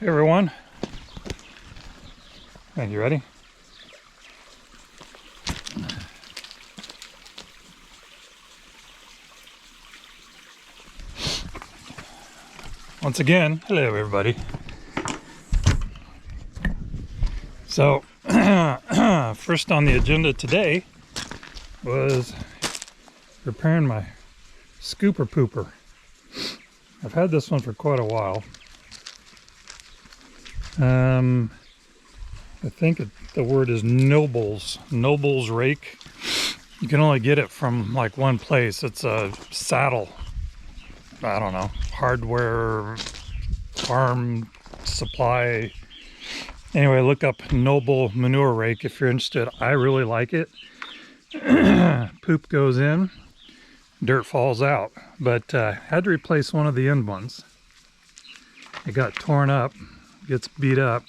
Hey everyone. Are you ready? Once again, hello everybody. So, first on the agenda today was repairing my scooper pooper. I've had this one for quite a while. I think the word is Nobles rake. You can only get it from like one place. It's a saddle, I don't know, hardware, farm supply. Anyway, look up Noble manure rake if you're interested. I really like it. Poop goes in, dirt falls out, but had to replace one of the end ones. It got torn up, gets beat up.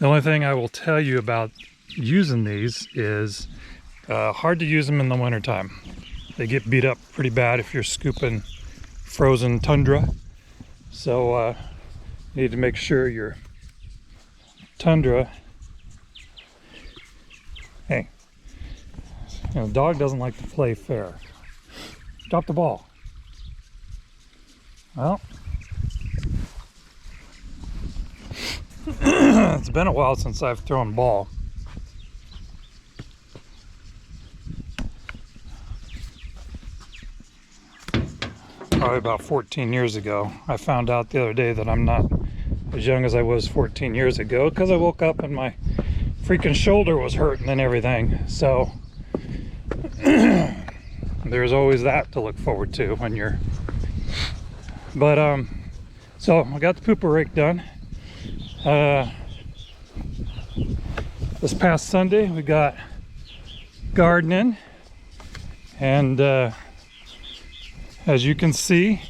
The only thing I will tell you about using these is hard to use them in the wintertime. They get beat up pretty bad if you're scooping frozen tundra. So you need to make sure your tundra, hey, you know, dog doesn't like to play fair. Drop the ball. Well, it's been a while since I've thrown ball. Probably about 14 years ago. I found out the other day that I'm not as young as I was 14 years ago because I woke up and my freaking shoulder was hurting and everything. So there's always that to look forward to when you're, but so I got the pooper rake done. This past Sunday we got gardening, and as you can see,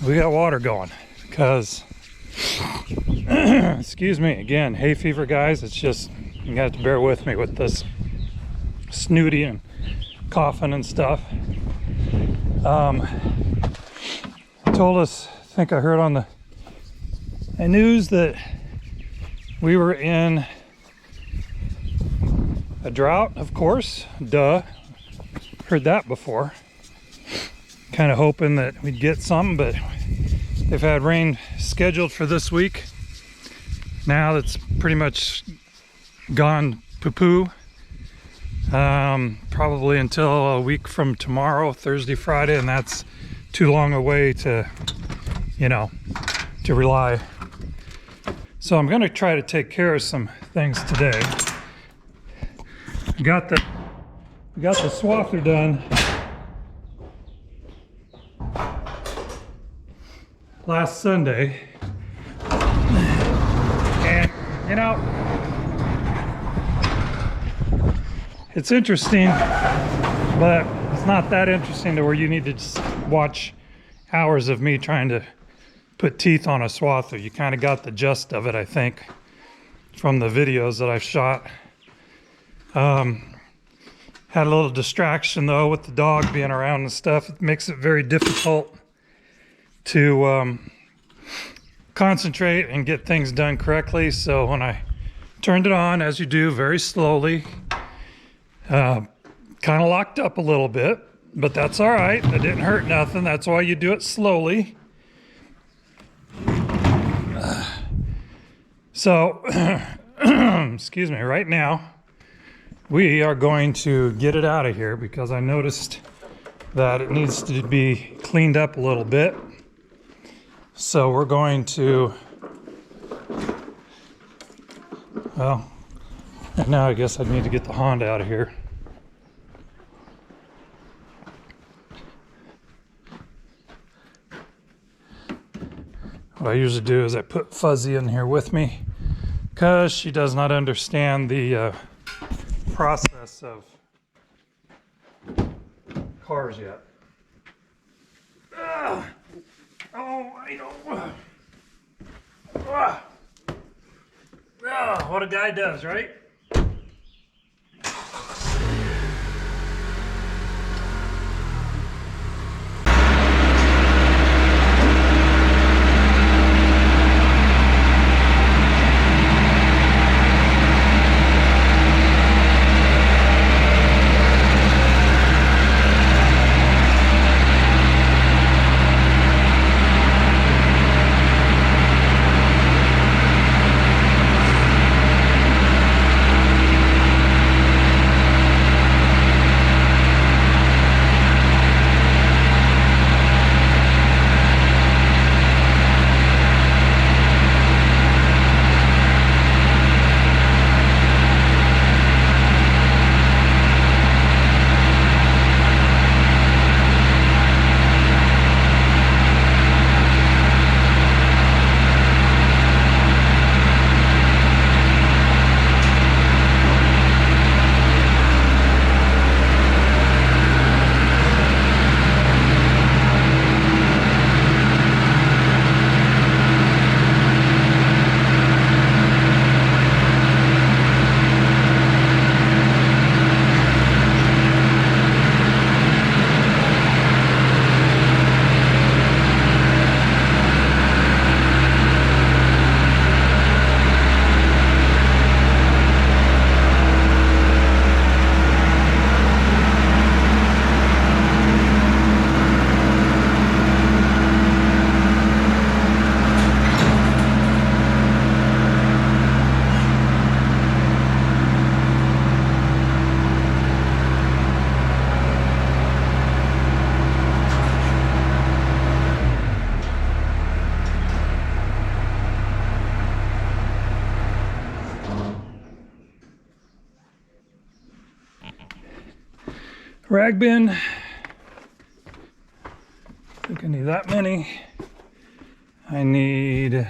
we got water going because excuse me again, hay fever, guys. It's just, you got to bear with me with this snooty and coughing and stuff. Told us, I think I heard on the news that we were in a drought, of course. Duh. Heard that before. Kind of hoping that we'd get some, but they've had rain scheduled for this week. Now that's pretty much gone poo-poo. Probably until a week from tomorrow, Thursday, Friday, and that's too long away to, you know, to rely. So I'm going to try to take care of some things today. We got the swather done last Sunday, and you know, it's interesting, but it's not that interesting to where you need to just watch hours of me trying to put teeth on a swather. You kind of got the gist of it, I think, from the videos that I've shot. Had a little distraction though with the dog being around and stuff. It makes it very difficult to concentrate and get things done correctly. So when I turned it on, as you do, very slowly, kind of locked up a little bit, but that's all right. It didn't hurt nothing. That's why you do it slowly. So, excuse me, right now, we are going to get it out of here because I noticed that it needs to be cleaned up a little bit. So we're going to, well, and now I guess I need to get the Honda out of here. What I usually do is I put Fuzzy in here with me because she does not understand the process of cars yet. Oh, I know. What a guy does, right? Rag bin. I think I need that many. I need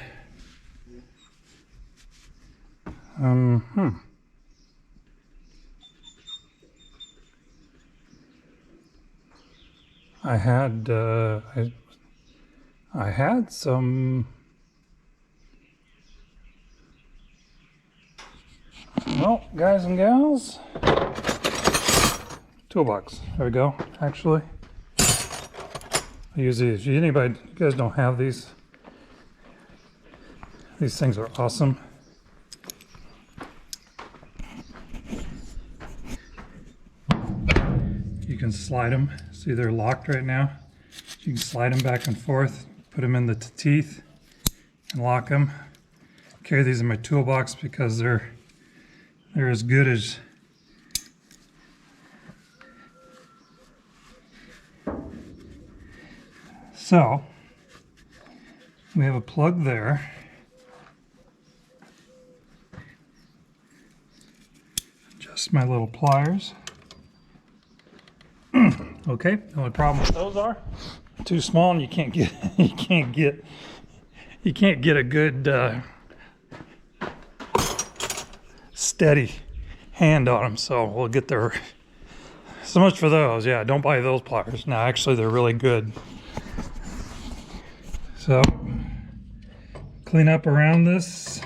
I had some, well, guys and gals, toolbox. There we go. Actually, I use these. Anybody, you guys don't have these? These things are awesome. You can slide them. See, they're locked right now. You can slide them back and forth, put them in the teeth, and lock them. Carry these in my toolbox because they're as good as so. We have a plug there. Just my little pliers. Okay, the only problem with those are too small, and you can't get a good steady hand on them. So we'll get there. So much for those. Yeah, don't buy those pliers. No, actually, they're really good. So clean up around this.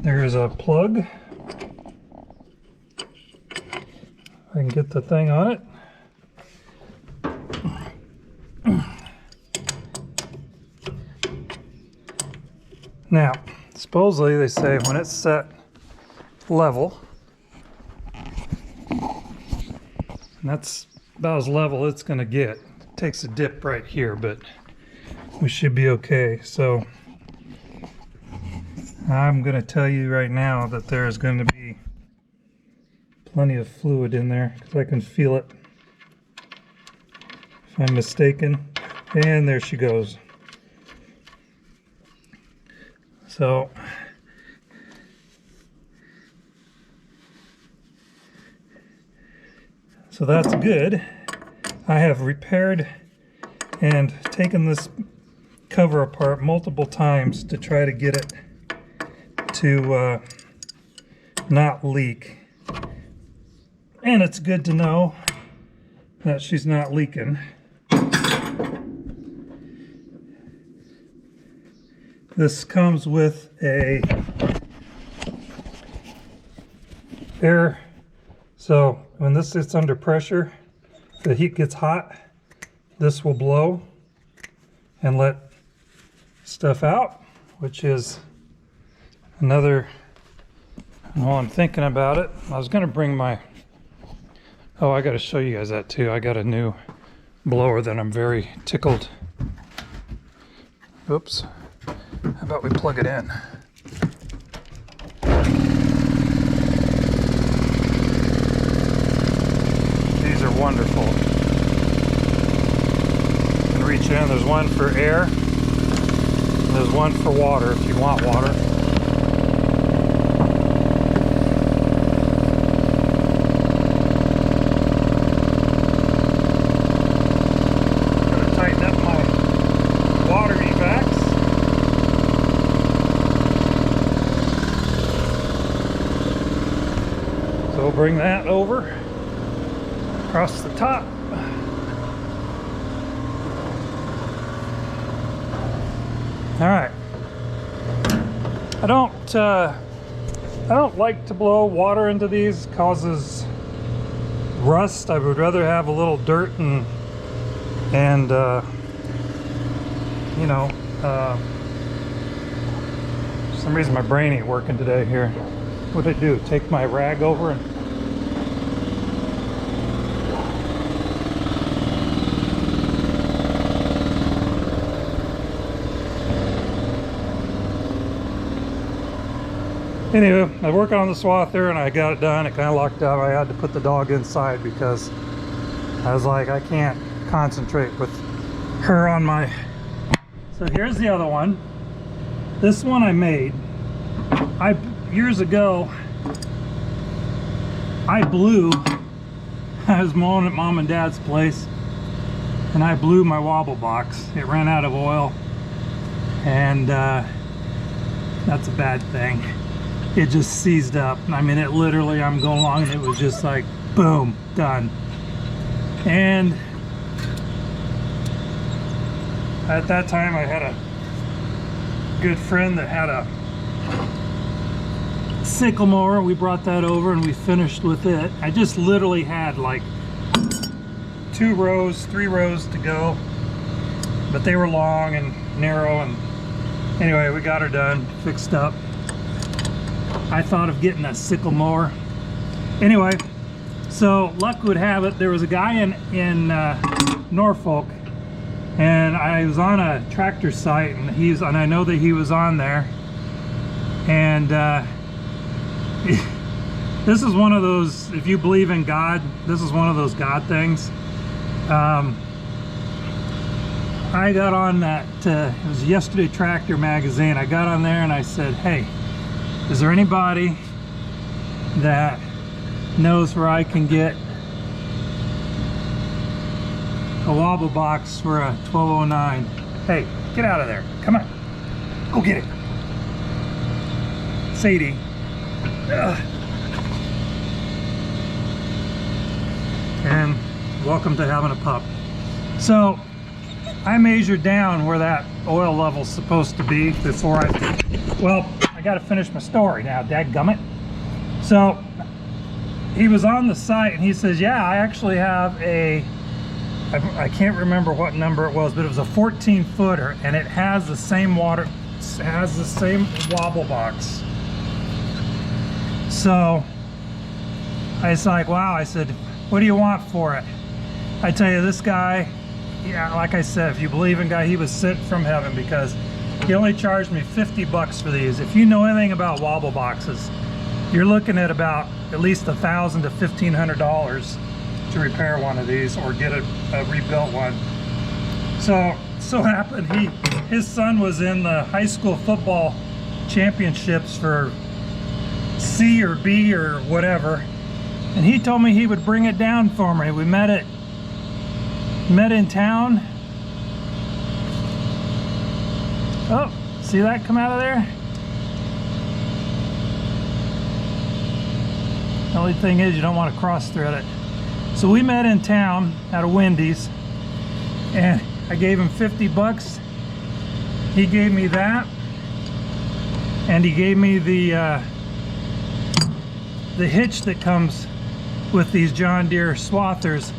There is a plug. I can get the thing on it. Now, supposedly they say when it's set level, and that's about as level it's going to get. It takes a dip right here, but we should be okay. So I'm going to tell you right now that there is going to be plenty of fluid in there because I can feel it. If I'm mistaken, and there she goes. So that's good. I have repaired and taken this cover apart multiple times to try to get it to not leak. And it's good to know that she's not leaking. This comes with a air, so when this sits under pressure, the heat gets hot, this will blow and let stuff out, which is another, while I'm thinking about it, I was gonna bring my, oh, I gotta show you guys that too. I got a new blower that I'm very tickled. Oops. How about we plug it in? These are wonderful. You can reach in. There's one for air. And there's one for water if you want water. Gotta tighten up my water evacs. So we'll bring that over across the top. All right. I don't like to blow water into these. It causes rust. I would rather have a little dirt and you know, for some reason my brain ain't working today here. What'd I do? Take my rag over and anyway, I was working on the Swather and I got it done. It kind of locked up. I had to put the dog inside because I was like, I can't concentrate with her on my... So here's the other one. This one I made. Years ago, I blew I was mowing at Mom and Dad's place, and I blew my wobble box. It ran out of oil, and that's a bad thing. It just seized up. I mean, it literally, I'm going along and it was just like, boom, done. And at that time I had a good friend that had a sickle mower. We brought that over and we finished with it. I just literally had like 3 rows to go, but they were long and narrow, and anyway, we got her done, fixed up. I thought of getting a sickle mower. Anyway, so luck would have it, there was a guy in Norfolk, and I was on a tractor site, and I know that he was on there, and this is one of those, if you believe in God, this is one of those God things. I got on that, it was Yesterday Tractor magazine. I got on there and I said, hey, is there anybody that knows where I can get a wobble box for a 1209? Hey, get out of there. Come on. Go get it. Sadie. Ugh. And welcome to having a pup. So I measured down where that oil level's supposed to be before I got to finish my story now, dadgummit. So he was on the site and he says, yeah, I actually have I can't remember what number it was, but it was a 14 footer and it has the same wobble box. So I was like, wow. I said, what do you want for it? I tell you, this guy, yeah, like I said, if you believe in God, he was sent from heaven, because he only charged me 50 bucks for these. If you know anything about wobble boxes, you're looking at about at least $1,000 to $1,500 to repair one of these or get a rebuilt one. So happened his son was in the high school football championships for C or B or whatever, and he told me he would bring it down for me. We met in town. Oh, see that come out of there? The only thing is you don't want to cross thread it. So we met in town at a Wendy's, and I gave him 50 bucks. He gave me that, and he gave me the hitch that comes with these John Deere Swathers.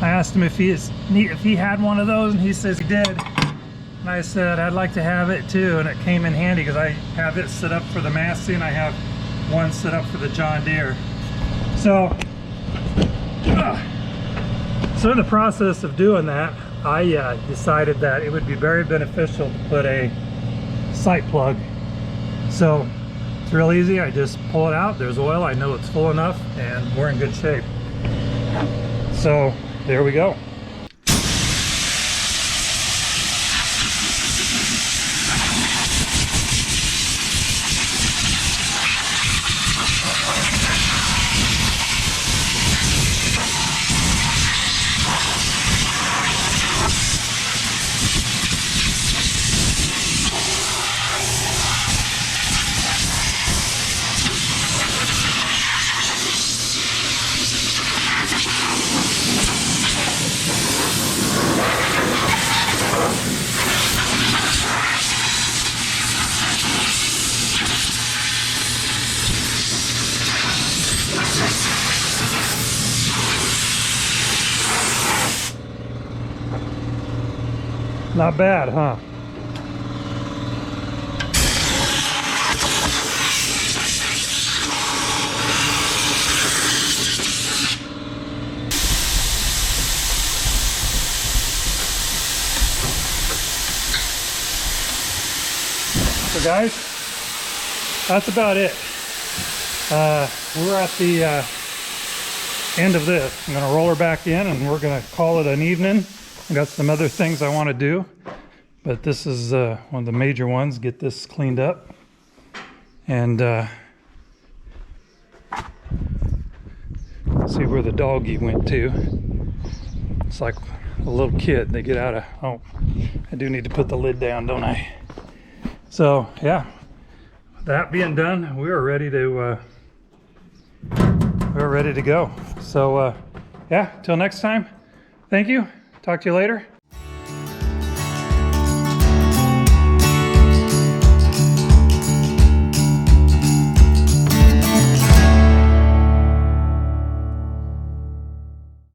I asked him if he had one of those, and he says he did. And I said I'd like to have it too, and it came in handy because I have it set up for the Massey and I have one set up for the John Deere. So in the process of doing that, I decided that it would be very beneficial to put a sight plug. So it's real easy. I just pull it out, there's oil, I know it's full enough, and we're in good shape. So there we go. Not bad, huh? So guys, that's about it. We're at the end of this. I'm gonna roll her back in and we're gonna call it an evening. I got some other things I want to do, but this is one of the major ones. Get this cleaned up, and See where the doggy went to. It's like a little kid. They get out of, oh, I do need to put the lid down, don't I? So yeah, that being done, we are ready to go. So yeah, till next time, thank you. Talk to you later.